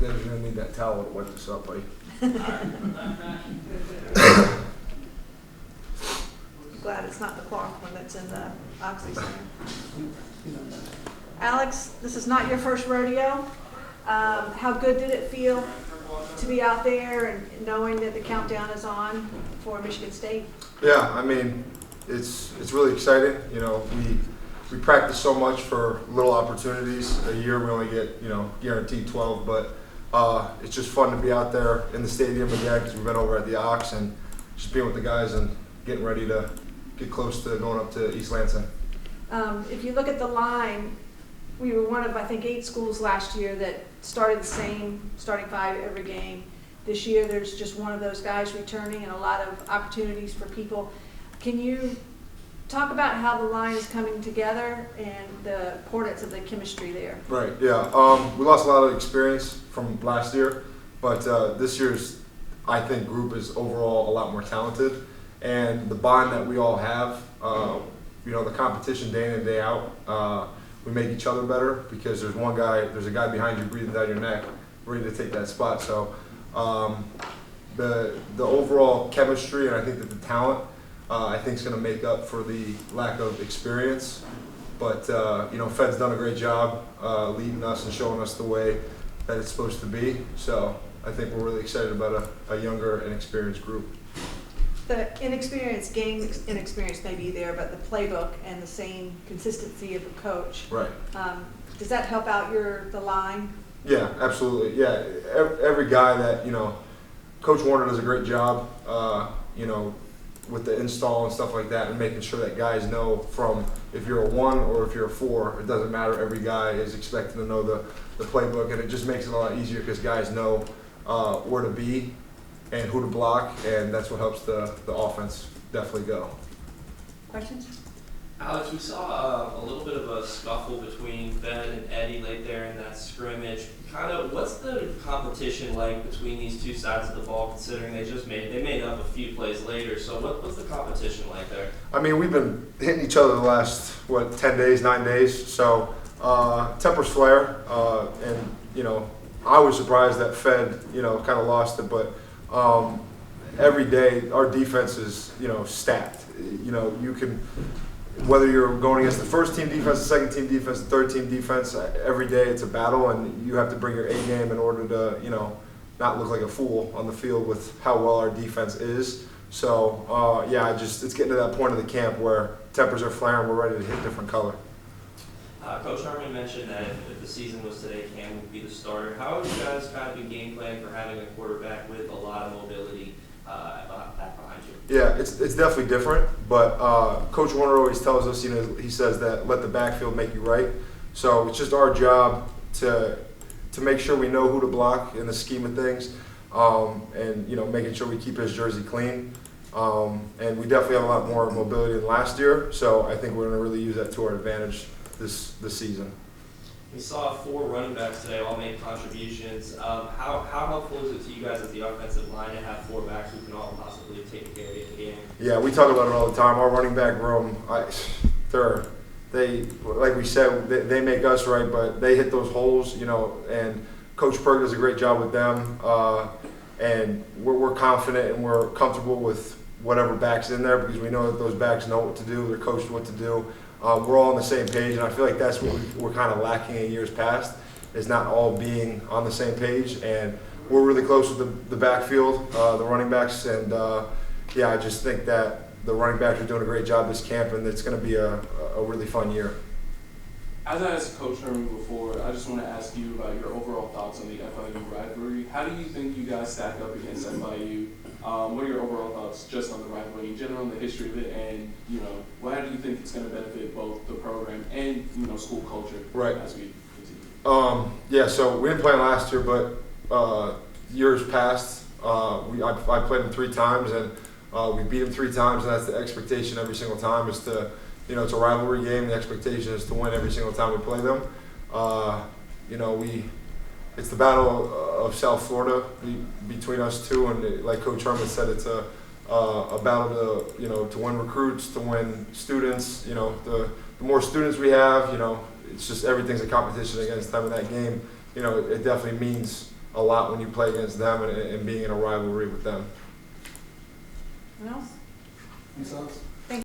Then you're gonna need that towel to wipe this up, buddy. Glad it's not the cloth one that's in the Oxy Center. Alex, this is not your first rodeo. How good did it feel to be out there and knowing that the countdown is on for Michigan State? Yeah, I mean, it's really exciting. You know, we practice so much for little opportunities. A year we only get, you know, guaranteed 12, but it's just fun to be out there in the stadium again because we've been over at the Ox and just being with the guys and getting ready to get close to going up to East Lansing. If you look at the line, we were one of, I think, 8 schools last year that started the same starting 5 every game. This year there's just one of those guys returning and a lot of opportunities for people. Can you talk about how the line is coming together and the importance of the chemistry there? Right, yeah. We lost a lot of experience from last year, but this year's, I think, group is overall a lot more talented. And the bond that we all have, you know, the competition day in and day out, we make each other better because there's a guy behind you breathing down your neck, ready to take that spot. So the overall chemistry, and I think that the talent, I think is going to make up for the lack of experience. But you know, Fed's done a great job leading us and showing us the way that it's supposed to be. So I think we're really excited about a younger and experienced group. The game inexperience may be there, but the playbook and the same consistency of the coach. Right. Does that help out the line? Yeah, absolutely. Yeah, every guy that, you know, Coach Warner does a great job, you know, with the install and stuff like that, and making sure that guys know from if you're a 1 or if you're a 4, it doesn't matter. Every guy is expected to know the playbook, and it just makes it a lot easier because guys know where to be and who to block, and that's what helps the offense definitely go. Questions? Alex, we saw a little bit of a scuffle between Fed and Eddie late there in that scrimmage. Kind of, what's the competition like between these two sides of the ball, considering they made up a few plays later? So what's the competition like there? I mean, we've been hitting each other the last 10 days, 9 days. So tempers flare, and you know, I was surprised that Fed, you know, kind of lost it, but every day our defense is, you know, stacked. You know, you can, whether you're going against the first team defense, the second team defense, the third team defense, every day it's a battle, and you have to bring your A game in order to, you know, not look like a fool on the field with how well our defense is. So yeah, it's getting to that point of the camp where tempers are flaring, we're ready to hit different color. Coach Herman mentioned that if the season was today, Cam would be the starter. How have you guys kind of been game planning for having a quarterback with a lot of mobility back behind you? Yeah, it's definitely different, but Coach Warner always tells us, you know, he says that let the backfield make you right. So it's just our job to make sure we know who to block in the scheme of things, and you know, making sure we keep his jersey clean. And we definitely have a lot more mobility than last year, so I think we're going to really use that to our advantage this season. We saw 4 running backs today all make contributions. How helpful is it to you guys as the offensive line to have 4 backs who can all possibly take care of the game? Yeah, we talk about it all the time. Our running back room, they like we said, they make us right, but they hit those holes, you know, and Coach Perk does a great job with them, and we're confident and we're comfortable with whatever back's in there because we know that those backs know what to do, they're coached what to do. We're all on the same page, and I feel like that's what we're kind of lacking in years past, is not all being on the same page. And we're really close with the backfield, the running backs, and yeah, I just think that the running backs are doing a great job this camp, and it's going to be a really fun year. As I asked Coach Herman before, I just want to ask you about your overall thoughts on the FIU rivalry. How do you think you guys stack up against FIU? What are your overall thoughts just on the rivalry in general, the history of it, and you know, how do you think it's going to benefit both the program and, you know, school culture as we continue? Yeah, so we didn't play last year, but years past, I played them 3 times, and we beat them 3 times, and that's the expectation every single time is to, you know, it's a rivalry game. The expectation is to win every single time we play them. You know, it's the battle of South Florida between us two, and like Coach Herman said, it's a battle to, you know, to win recruits, to win students. You know, the more students we have, you know, it's just everything's a competition against them in that game. You know, it definitely means a lot when you play against them and being in a rivalry with them. What else? Any thoughts?